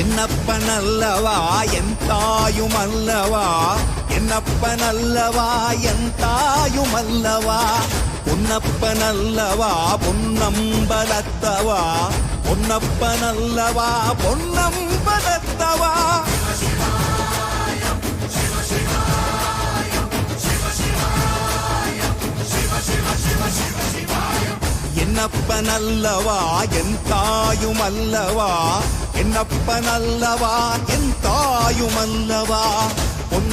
என்னப்பனல்லவா என் தாயுமல்லவா, என்னப்பனல்லவா என் தாயுமல்லவா, பொன்னப்பனல்லவா பொன்னம்பலத்தவா, பொன்னப்பனல்லவா பொன்னம்பலத்தவா. என்னப்பனல்லவா என் தாயுமல்லவா, என்னப்பனல்லவா என் தாயுமல்லவா, பொன்ன